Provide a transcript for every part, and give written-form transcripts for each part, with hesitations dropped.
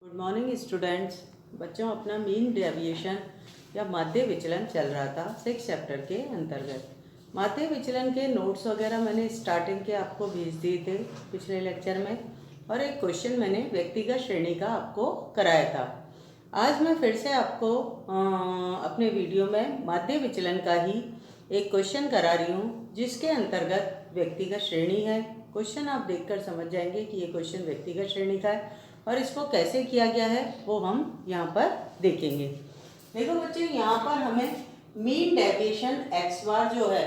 Good morning students. बच्चों, अपना mean deviation या माध्य विचलन चल रहा था 6 चैप्टर के अंतर्गत। माध्य विचलन के नोट्स वगैरह मैंने स्टार्टिंग के आपको भेज दिए थे पिछले लेक्चर में, और एक क्वेश्चन मैंने व्यक्तिगत श्रेणी का आपको कराया था। आज मैं फिर से आपको अपने वीडियो में माध्य विचलन का ही एक क्वेश्चन करा रही हूँ, जिसके अंतर्गत व्यक्तिगत श्रेणी है। क्वेश्चन आप देखकर समझ जाएंगे कि ये क्वेश्चन व्यक्तिगत श्रेणी का है, और इसको कैसे किया गया है वो हम यहाँ पर देखेंगे। देखो बच्चे, यहाँ पर हमें मीन डेविएशन एक्स बार जो है,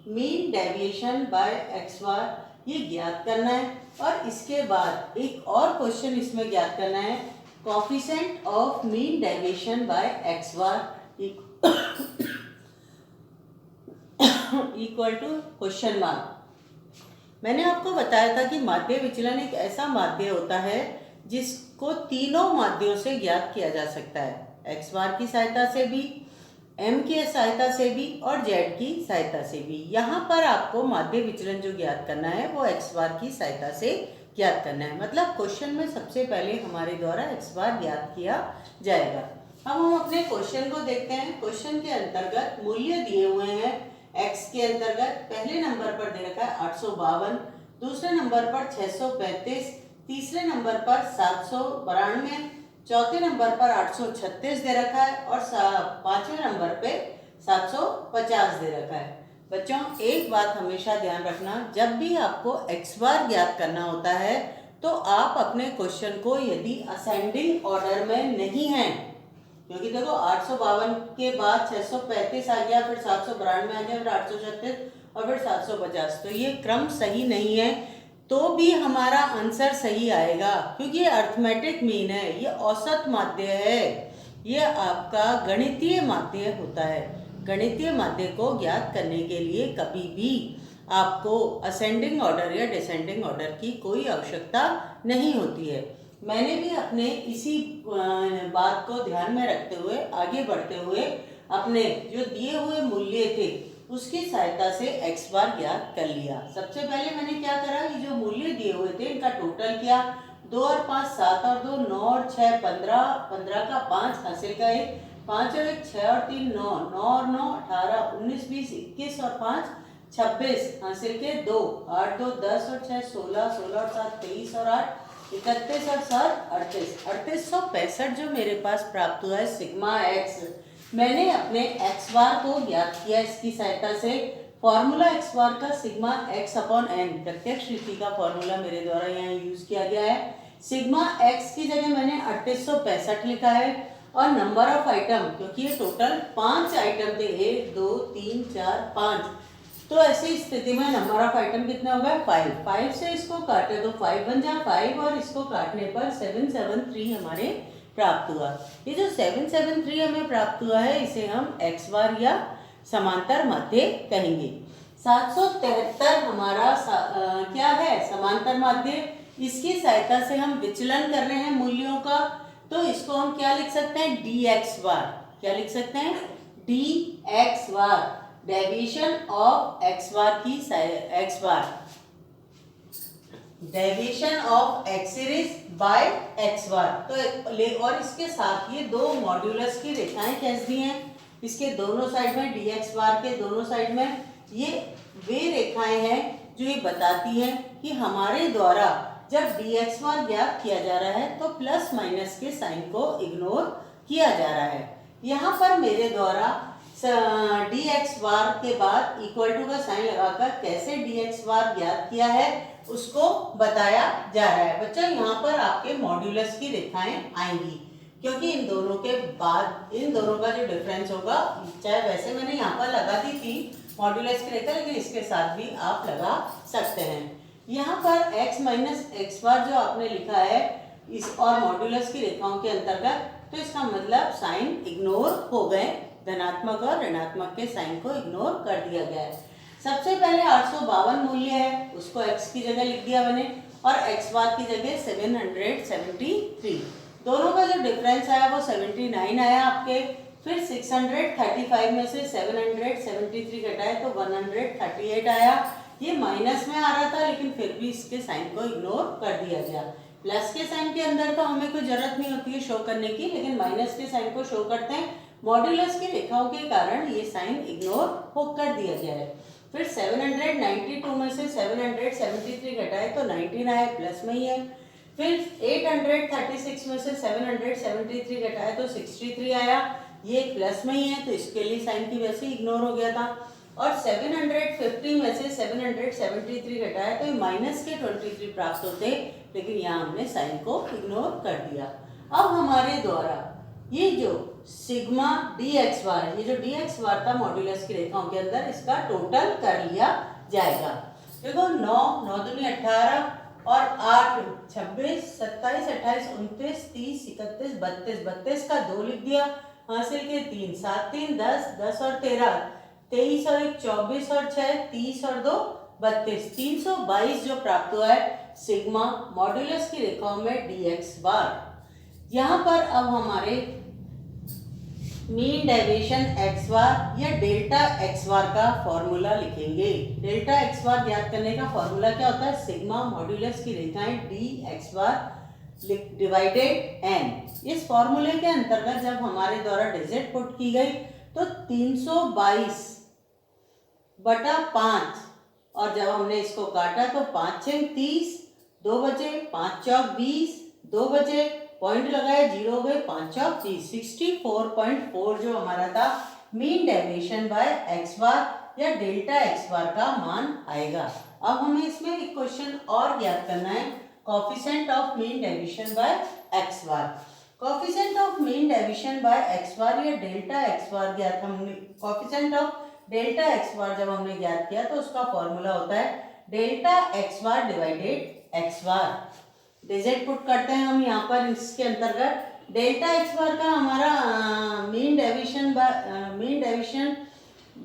मीन डेविएशन बाय एक्स बार ये ज्ञात करना है। और इसके बाद एक और क्वेश्चन इसमें ज्ञात करना है, coefficient of mean deviation by x bar equal to question mark. मैंने आपको बताया था कि माध्य विचलन एक ऐसा माध्य होता है जिसको तीनों माध्यों से ज्ञात किया जा सकता है, एक्स बार की सहायता से भी, एम की सहायता से भी और जेड की सहायता से भी। यहाँ पर आपको माध्य विचलन जो ज्ञात करना है वो एक्स बार की सहायता से ज्ञात करना है। मतलब क्वेश्चन में सबसे पहले हमारे द्वारा एक्स बार ज्ञात किया जाएगा। अब हम अपने क्वेश्चन को देखते हैं। क्वेश्चन के अंतर्गत मूल्य दिए हुए हैं। एक्स के अंतर्गत पहले नंबर पर दे रखा है 852, दूसरे नंबर पर 635, तीसरे नंबर पर 792, चौथे नंबर पर 836 दे रखा है और पांचवें नंबर पे 750 दे रखा है। बच्चों, एक बात हमेशा ध्यान रखना, जब भी आपको एक्स बार ज्ञात करना होता है तो आप अपने क्वेश्चन को यदि असेंडिंग ऑर्डर में नहीं है, क्योंकि देखो 852 के बाद 635 आ गया, फिर 792 आ गया, फिर 836 और फिर 750, तो ये क्रम सही नहीं है, तो भी हमारा आंसर सही आएगा, क्योंकि ये अर्थमेटिक मीन है, ये औसत माध्य है, ये आपका गणितीय माध्य होता है। गणितीय माध्य को ज्ञात करने के लिए कभी भी आपको असेंडिंग ऑर्डर या डिसेंडिंग ऑर्डर की कोई आवश्यकता नहीं होती है। मैंने भी अपने इसी बात को ध्यान में रखते हुए आगे बढ़ते हुए अपने जो दिए हुए मूल्य थे उसकी सहायता से एक्स बार ज्ञात कर लिया। सबसे पहले मैंने क्या करा, ये जो मूल्य दिए हुए थे इनका टोटल किया। 2 और 5 7 और 2 9 और 6 15, 15 का 5 हासिल का 1, 5 और 1 6 और 3 9, 9 और 9 18 19 20 21 और 5 26 हासिल के 2, 8 2 10 और 6 16, 16 और 7 23 और 8 31 और 7 38, 3865 जो मेरे पास प्राप्त हुआ है सिग्मा एक्स। मैंने अपने एक्स बार को ज्ञात किया इसकी सहायता से। फॉर्मूला एक्स बार का सिग्मा एक्स अपॉन एन, प्रत्यक्ष रीति का फॉर्मूला मेरे द्वारा यहाँ यूज किया गया है। सिग्मा एक्स की जगह मैंने 3865 लिखा है, और नंबर ऑफ आइटम, क्योंकि ये टोटल 5 आइटम थे, 1 2 3 4 5, तो ऐसी स्थिति में नंबर ऑफ आइटम कितने हो गए 5। 5 से इसको काटे तो 5 बन जाए 5, और इसको काटने पर 773 हमारे प्राप्त हुआ। ये जो 773 हमें प्राप्त हुआ है इसे हम एक्स बार या समांतर माध्य कहेंगे। 773 हमारा क्या है, समांतर माध्य। इसकी सहायता से हम विचलन कर रहे हैं मूल्यों का, तो इसको हम क्या लिख सकते हैं, डी एक्स बार। क्या लिख सकते हैं, D x bar, deviation of X bar की X bar, deviation of X series by x bar. तो और इसके साथ ये दो मॉड्यूलस की रेखाएं खींच दी हैं, इसके दोनों साइड में, डी एक्स बार के दोनों साइड में ये वे रेखाएं हैं जो ये बताती हैं कि हमारे द्वारा जब डी एक्स बार ज्ञात किया जा रहा है तो प्लस माइनस के साइन को इग्नोर किया जा रहा है। यहाँ पर मेरे द्वारा डी एक्स बार के बाद इक्वल टू का साइन लगाकर कैसे डी एक्स बार ज्ञात किया है उसको बताया जा रहा है। बच्चों, यहाँ पर आपके मॉड्यूलस की रेखाएं आएंगी, क्योंकि इन दोनों के बाद इन दोनों का जो डिफरेंस होगा, चाहे वैसे मैंने यहाँ पर लगा दी थी मॉड्यूलस की रेखा, लेकिन इसके साथ भी आप लगा सकते हैं। यहाँ पर x माइनस एक्स बार जो आपने लिखा है इस और मॉड्यूलस की रेखाओं के अंतर्गत, तो इसका मतलब साइन इग्नोर हो गए, धनात्मक और ऋणात्मक के साइन को इग्नोर कर दिया गया है। सबसे पहले 852 मूल्य है, उसको x की जगह लिख दिया मैंने, और x बार की जगह 773। दोनों का जो डिफरेंस आया वो 79 आया आपके। फिर 635 में से 773 घटाए तो 138 आया। ये माइनस में आ रहा था, लेकिन फिर भी इसके साइन को इग्नोर कर दिया गया। प्लस के साइन के अंदर तो हमें कोई जरूरत नहीं होती है शो करने की, लेकिन माइनस के साइन को शो करते हैं। मॉड्यूलस की रेखाओं के कारण ये साइन इग्नोर कर दिया गया है। फिर 792 में से 773 घटाए तो 19 आया, प्लस में ही है। फिर 836 में से 773 घटाए तो 63 आया, ये प्लस में ही है, तो इसके लिए साइन की वजह से इग्नोर हो गया था। और 750 में से 773 घटाया तो माइनस के 23 प्राप्त होते, लेकिन यहाँ हमने साइन को इग्नोर कर दिया। अब हमारे द्वारा ये जो सिग्मा डी एक्स बार, ये जो डी एक्स बार था मॉड्यूलस की रेखाओं के अंदर, इसका टोटल कर लिया जाएगा। देखो 9 9 दूनी 18 और 8 26 27 28 29 30 31 32 32 का 2 लिख दिया, हासिल के 3 7 3 10 10 और 13 23 और 1 24 और 6 30 और 2 32 322 जो प्राप्त हुआ है सिग्मा मॉड्यूलस की रेखाओं में डी एक्स बार। यहाँ पर अब हमारे मीन डेविएशन एक्स बार या डेल्टा एक्स बार का फॉर्मूला लिखेंगे। डेल्टा एक्स बार ज्ञात करने का फॉर्मूला क्या होता है? सिग्मा मॉड्यूलस की रेखाएं d x bar divided n. इस फॉर्मूले के अंतर्गत जब हमारे द्वारा डिजिट पुट की गई तो 322 बटा 5, और जब हमने इसको काटा तो 5 6 30, 2 बचे, 5 चौक 20, 2 बचे, पॉइंट लगाया, 0 हो गए, 5 चौक 30, 64.4 जो हमारा था mean deviation by x bar या डेल्टा एक्स बार का मान आएगा। अब हमें इसमें एक क्वेश्चन और ज्ञात करना है, coefficient of mean deviation by x bar. Coefficient of mean deviation by x bar या डेल्टा एक्स बार ज्ञात हमने coefficient of delta X bar जब हमने ज्ञात किया तो उसका फॉर्मूला होता है delta X bar divided X bar. Digit put करते हैं हम यहाँ पर इसके अंतर्गत। डेल्टा एक्स बार का हमारा mean deviation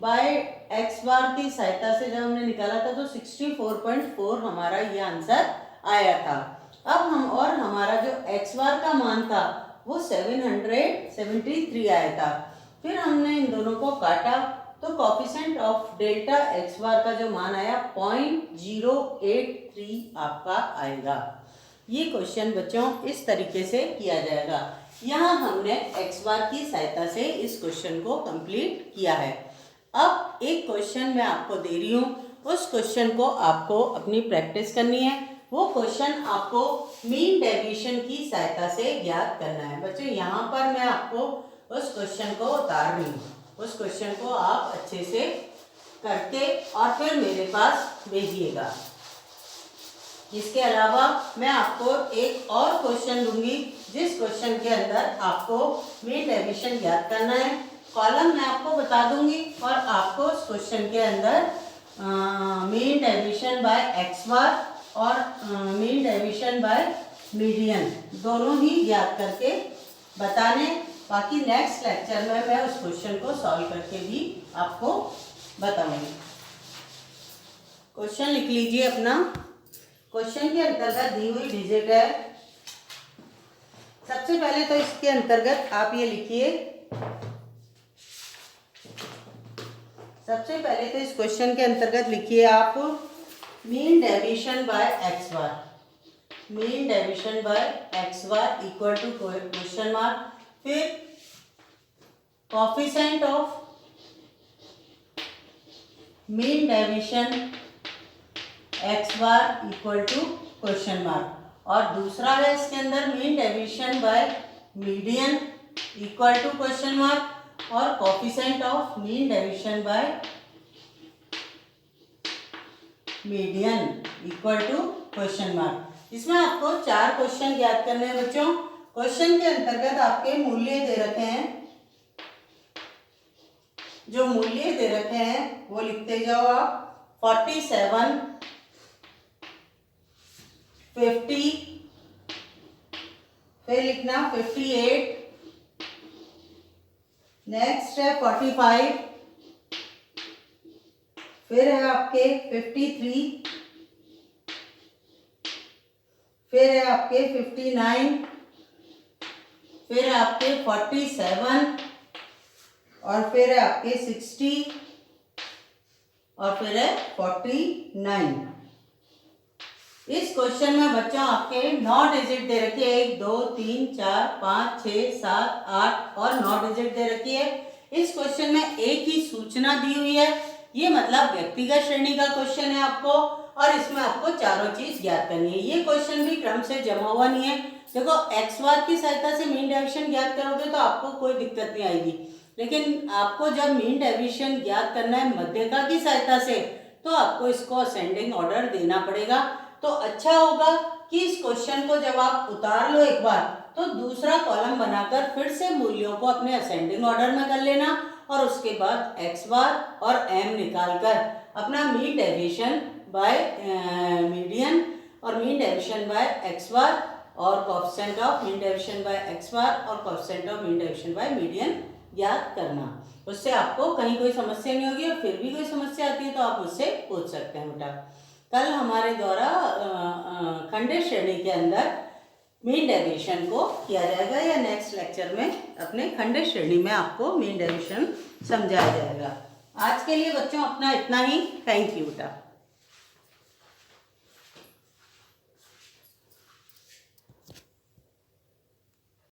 by x bar की सहायता से जब हमने निकाला था तो 64.4 हमारा ये आंसर आया था। अब हमारा जो एक्स बार का मान था वो 773 आया था। फिर हमने इन दोनों को काटा तो कोएफिशिएंट ऑफ डेल्टा एक्स बार का जो मान आया 0.083 आपका आएगा। ये क्वेश्चन बच्चों इस तरीके से किया जाएगा। यहाँ हमने एक्स बार की सहायता से इस क्वेश्चन को कंप्लीट किया है। अब एक क्वेश्चन मैं आपको दे रही हूँ, उस क्वेश्चन को आपको अपनी प्रैक्टिस करनी है। वो क्वेश्चन आपको मीन डेविएशन की सहायता से ज्ञात करना है। बच्चों यहाँ पर मैं आपको उस क्वेश्चन को उतार रही हूँ, उस क्वेश्चन को आप अच्छे से करके और फिर मेरे पास भेजिएगा। इसके अलावा मैं आपको एक और क्वेश्चन दूंगी जिस क्वेश्चन के अंदर आपको मीन डेविएशन ज्ञात करना है। कॉलम मैं आपको बता दूंगी और आपको उस क्वेश्चन के अंदर mean deviation by x bar और मीन डेविएशन बाय मीडियन दोनों ही ज्ञात करके बताने। बाकी नेक्स्ट लेक्चर में मैं उस क्वेश्चन को सॉल्व करके भी आपको बताऊंगी। क्वेश्चन लिख लीजिए अपना। क्वेश्चन के अंतर्गत दी हुई डिजिट है। सबसे पहले तो इसके अंतर्गत आप ये लिखिए, सबसे पहले तो इस क्वेश्चन के अंतर्गत लिखिए आप mean deviation by x bar. Mean deviation by x bar equal to question mark, फिर coefficient of mean deviation X bar equal to question mark, और दूसरा है इसके अंदर mean deviation by median equal to question mark, और coefficient of mean deviation by median equal to question mark. इसमें आपको 4 question ज्ञात करने हैं बच्चों। क्वेश्चन के अंतर्गत आपके मूल्य दे रखे हैं, जो मूल्य दे रखे हैं वो लिखते जाओ आप। 47 50, फिर लिखना 58, नेक्स्ट है 45, फिर है आपके 53, फिर है आपके 59, फिर है आपके 47, और फिर है आपके 60, और फिर है 49। इस क्वेश्चन में बच्चों आपके 9 डिजिट दे रखी है, 1 2 3 4 5 6 7 8 और 9 डिजिट दे रखी है। इस क्वेश्चन में एक ही सूचना दी हुई है, ये मतलब व्यक्तिगत श्रेणी का क्वेश्चन है आपको, और इसमें आपको चारों चीज ज्ञात करनी है। ये क्वेश्चन भी क्रम से जमा हुआ नहीं है। देखो एक्स बार की सहायता से मीन डेविएशन ज्ञात करोगे तो आपको कोई दिक्कत नहीं आएगी, लेकिन आपको जब मीन डेविएशन ज्ञात करना है मध्यका की सहायता से तो आपको इसको असेंडिंग ऑर्डर देना पड़ेगा। तो अच्छा होगा कि इस क्वेश्चन को जब आप उतार लो एक बार तो दूसरा कॉलम बनाकर फिर से मूल्यों को अपने असेंडिंग ऑर्डर में कर लेना, और उसके बाद एक्स बार और एम निकालकर अपना मीन डेविएशन बाय मीडियन और mean deviation by x bar और coefficient of mean deviation by x bar और coefficient of mean deviation by median ज्ञात करना। उससे आपको कहीं कोई समस्या नहीं होगी, और फिर भी कोई समस्या आती है तो आप मुझसे पूछ सकते हैं बेटा। कल हमारे द्वारा खंडित श्रेणी के अंदर मीन डेविएशन को किया जाएगा, या नेक्स्ट लेक्चर में अपने खंडित श्रेणी में आपको मीन डेविएशन समझाया जाएगा। आज के लिए बच्चों अपना इतना ही। थैंक यू बेटा।